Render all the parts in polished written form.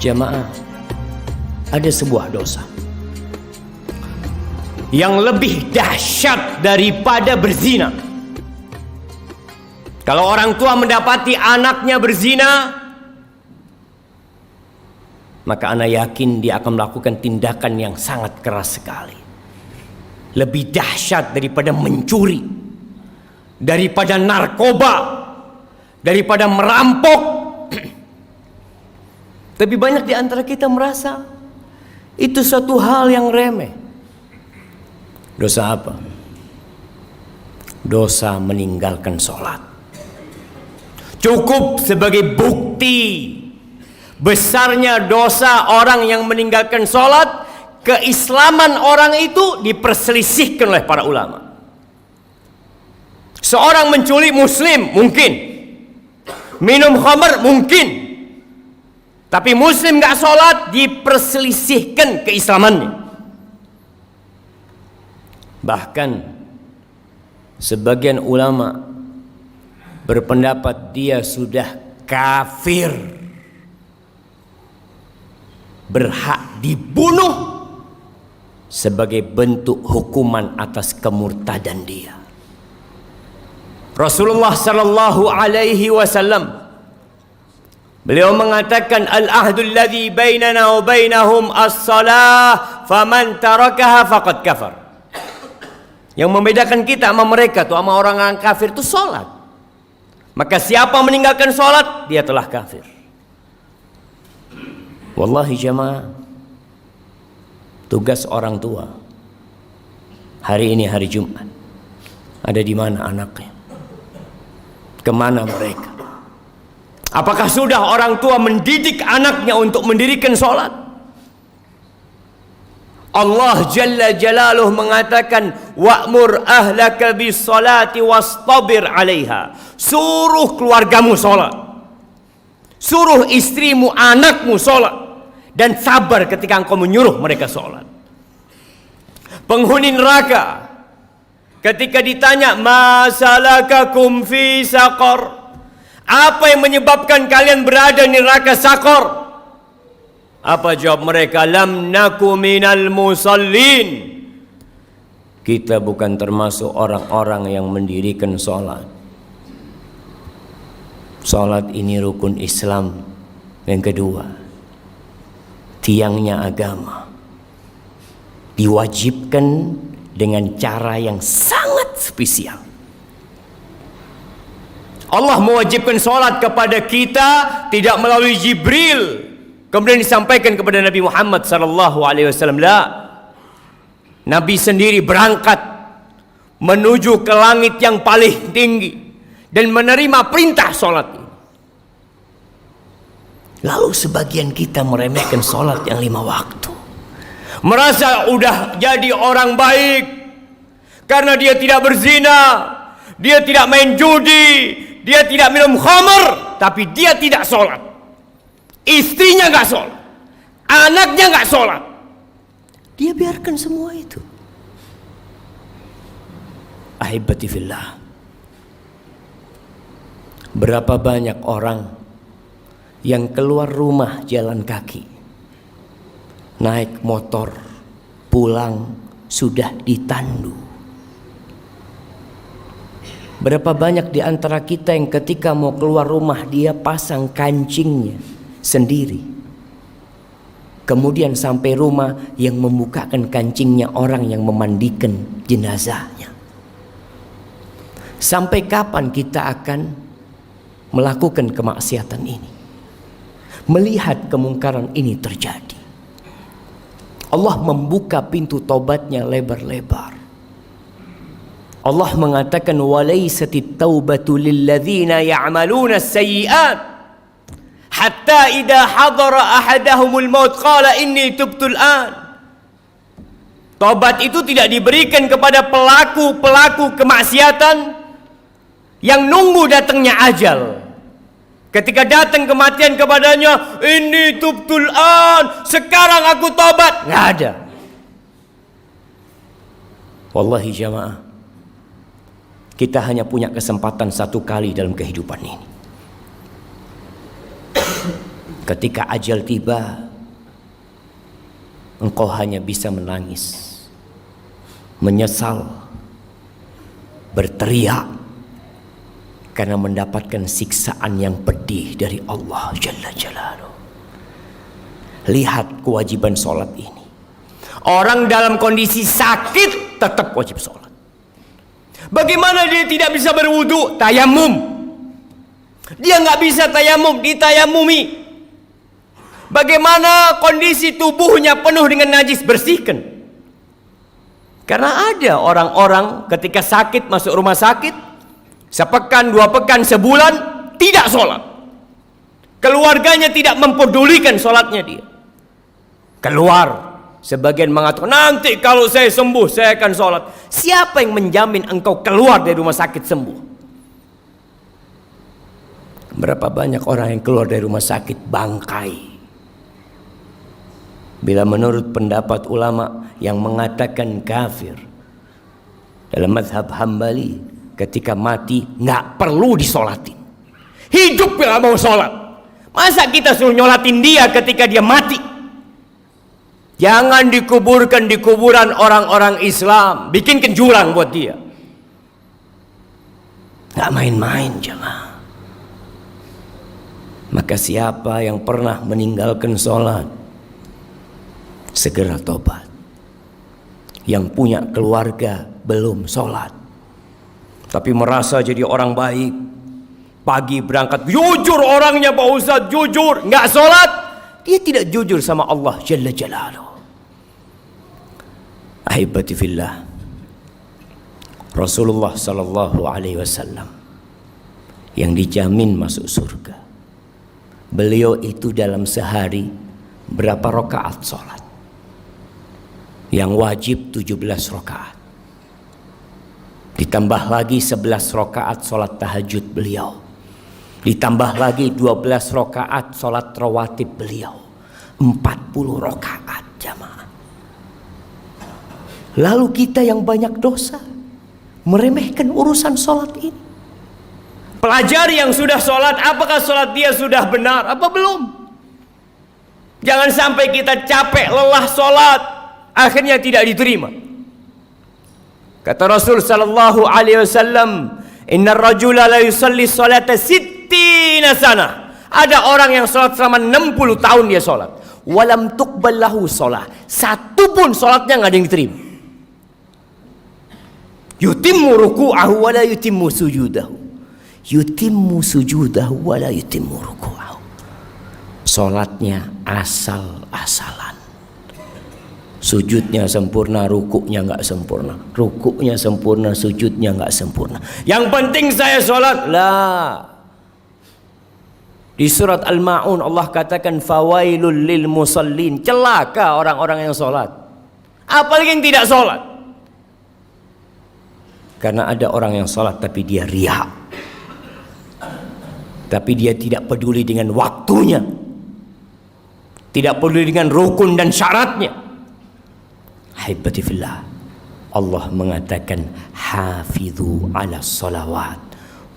Jamaah, ada sebuah dosa yang lebih dahsyat daripada berzina. Kalau orang tua mendapati anaknya berzina, maka ana yakin dia akan melakukan tindakan yang sangat keras sekali. Lebih dahsyat daripada mencuri, daripada narkoba, daripada merampok. Tapi banyak di antara kita merasa itu suatu hal yang remeh. Dosa apa? Dosa meninggalkan sholat. Cukup sebagai bukti besarnya dosa orang yang meninggalkan sholat, keislaman orang itu diperselisihkan oleh para ulama. Seorang menculik muslim mungkin, minum khamar mungkin, tapi muslim gak sholat diperselisihkan keislamannya. Bahkan sebagian ulama berpendapat dia sudah kafir, berhak dibunuh sebagai bentuk hukuman atas kemurtadan dia. Rasulullah sallallahu alaihi wasallam beliau mengatakan, al-ahdul ladzi bainana wa bainahum as-salah faman tarakaha faqad kafar. Yang membedakan kita sama mereka tuh, sama orang kafir itu sholat. Maka siapa meninggalkan sholat, dia telah kafir. Wallahi jamaah, tugas orang tua hari ini hari Jumat, ada di mana anaknya? Kemana mereka? Apakah sudah orang tua mendidik anaknya untuk mendirikan sholat? Allah Jalla Jalaluh mengatakan, wa'mur ahlaka bis salati wastabir 'alaiha. Suruh keluargamu sholat, suruh istrimu, anakmu sholat, dan sabar ketika engkau menyuruh mereka sholat. Penghuni neraka ketika ditanya, ma salakakum fi saqar, apa yang menyebabkan kalian berada di neraka Saqar? Apa jawab mereka? Lam naku minal musallin. Kita bukan termasuk orang-orang yang mendirikan sholat. Sholat ini rukun Islam yang kedua, tiangnya agama, diwajibkan dengan cara yang sangat spesial. Allah mewajibkan sholat kepada kita tidak melalui Jibril kemudian disampaikan kepada Nabi Muhammad sallallahu alaihi wasallam. Nabi sendiri berangkat menuju ke langit yang paling tinggi dan menerima perintah sholat. Lalu sebagian kita meremehkan sholat yang 5 waktu, merasa udah jadi orang baik karena dia tidak berzina, dia tidak main judi, dia tidak minum khamar, tapi dia tidak sholat. Istrinya gak sholat, anaknya gak sholat, dia biarkan semua itu. Ahibati fillah, berapa banyak orang yang keluar rumah jalan kaki, naik motor, pulang sudah ditandu. Berapa banyak di antara kita yang ketika mau keluar rumah dia pasang kancingnya sendiri, kemudian sampai rumah yang membukakan kancingnya orang yang memandikan jenazahnya. Sampai kapan kita akan melakukan kemaksiatan ini, melihat kemungkaran ini terjadi? Allah membuka pintu tobatnya lebar-lebar. Allah mengatakan, walaisatit taubatu lilladzina ya'maluna as-sayyi'at hatta idza hadara ahadahumul maut qala inni tubtul an. Tobat itu tidak diberikan kepada pelaku-pelaku kemaksiatan yang nunggu datangnya ajal. Ketika datang kematian kepadanya, inni tubtul an, sekarang aku tobat. Nggak ada. Wallahi jamaah, kita hanya punya kesempatan satu kali dalam kehidupan ini. Ketika ajal tiba, engkau hanya bisa menangis, menyesal, berteriak karena mendapatkan siksaan yang pedih dari Allah Jalla Jalaluhu. Lihat kewajiban sholat ini. Orang dalam kondisi sakit tetap wajib sholat. Bagaimana dia tidak bisa berwudu? Tayamum. Dia nggak bisa tayamum, ditayamumi. Bagaimana kondisi tubuhnya penuh dengan najis? Bersihkan. Karena ada orang-orang ketika sakit masuk rumah sakit, sepekan, 2 pekan, sebulan tidak sholat. Keluarganya tidak mempedulikan sholatnya dia. Keluar. Sebagian mengatakan, nanti kalau saya sembuh saya akan sholat. Siapa yang menjamin engkau keluar dari rumah sakit sembuh? Berapa banyak orang yang keluar dari rumah sakit bangkai. Bila menurut pendapat ulama yang mengatakan kafir dalam mazhab Hambali, ketika mati nggak perlu disolatin, hidup bila mau sholat. Masa kita suruh nyolatin dia ketika dia mati? Jangan dikuburkan di kuburan orang-orang Islam, bikinkan jurang buat dia. Nggak main-main jemaah. Maka siapa yang pernah meninggalkan sholat, segera tobat. Yang punya keluarga belum sholat, tapi merasa jadi orang baik, pagi berangkat, jujur orangnya Pak Ustadz, jujur, nggak sholat, dia tidak jujur sama Allah Jalla Jalaluhu. Ahibati fillah, Rasulullah sallallahu alaihi wasallam yang dijamin masuk surga, beliau itu dalam sehari berapa rakaat sholat? Yang wajib 17 rakaat, ditambah lagi 11 rakaat sholat tahajud beliau, ditambah lagi 12 rakaat sholat rawatib beliau, 40 rakaat jamaah. Lalu kita yang banyak dosa meremehkan urusan sholat ini. Pelajari yang sudah sholat, apakah sholat dia sudah benar apa belum? Jangan sampai kita capek lelah sholat, akhirnya tidak diterima. Kata Rasul sallallahu alaihi wasallam, innar rajula la yusalli salata 60 sana. Ada orang yang sholat selama 60 tahun dia sholat, walam tuqbal lahu sholat, satu pun sholatnya nggak ada yang diterima. Yutimmu ruku'ahu wa la yutimmu sujudahu, yutimmu sujudahu wa la yutimmu ruku'ahu. Sholatnya asal-asalan, sujudnya sempurna, rukuknya nggak sempurna, rukuknya sempurna, sujudnya nggak sempurna. Yang penting saya sholat lah. Di surat Al-Ma'un Allah katakan fawailul lil musallin, celaka orang-orang yang sholat, apalagi yang tidak sholat. Karena ada orang yang sholat tapi dia riya, tapi dia tidak peduli dengan waktunya, tidak peduli dengan rukun dan syaratnya. Haibati fillah, Allah mengatakan hafidhu ala salawat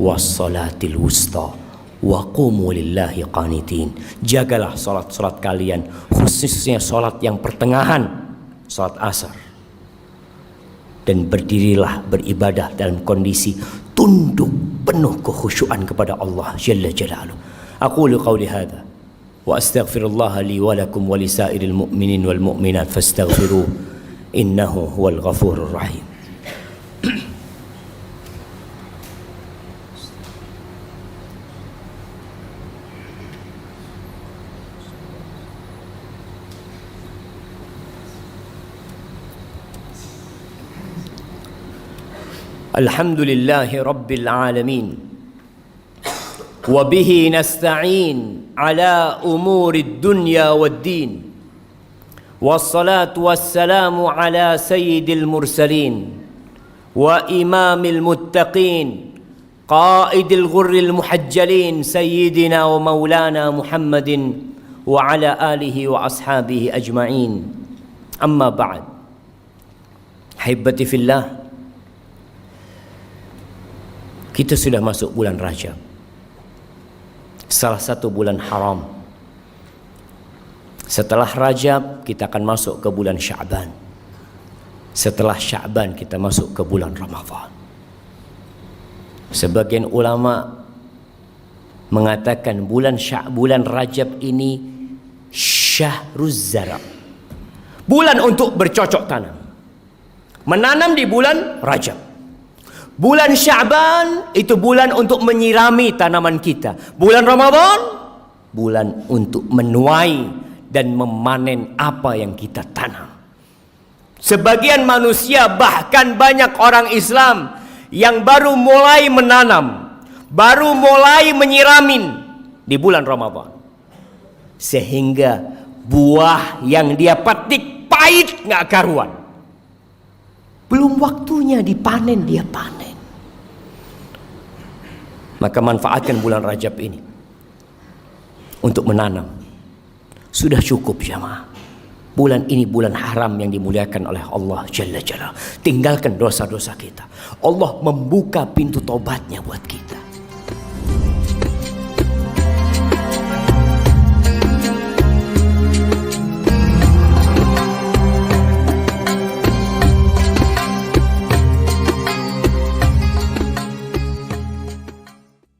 was salatil wusta wa qumu lillahi qanitin. Jagalah salat-salat kalian, khususnya salat yang pertengahan, salat asar, dan berdirilah beribadah dalam kondisi tunduk penuh kekhusyuan kepada Allah Jalla Jalaluhu. Aqulu qawli hadha wa astaghfirullah li wa lakum wa lisairil mu'minin wal mu'minat fastaghfiruh innahu huwal ghafurur rahim. Alhamdulillahi Rabbil Alamin, wa bihi nasta'in ala umuri dunya wad din, wassalatu wassalamu ala sayyidil mursalin wa imamil muttaqin qaidil ghurril muhajjalin sayyidina wa maulana Muhammadin wa ala alihi wa ashabihi ajma'in. Amma ba'd. Haibati fillah, kita sudah masuk bulan Rajab, salah satu bulan haram Setelah Rajab kita akan masuk ke bulan Sya'ban. Setelah Sya'ban kita masuk ke bulan Ramadan. Sebagian ulama mengatakan bulan Rajab ini Syahruz Zara', bulan untuk bercocok tanam, menanam di bulan Rajab. Bulan Sya'ban itu bulan untuk menyirami tanaman kita. Bulan Ramadan bulan untuk menuai dan memanen apa yang kita tanam. Sebagian manusia, bahkan banyak orang Islam yang baru mulai menanam, baru mulai menyiramin di bulan Ramadan, sehingga buah yang dia petik pahit nggak karuan. Belum waktunya dipanen, dia panen. Maka manfaatkan bulan Rajab ini untuk menanam. Sudah cukup jamaah. Bulan ini bulan haram yang dimuliakan oleh Allah Jalla Jalla. Tinggalkan dosa-dosa kita. Allah membuka pintu tobatnya buat kita.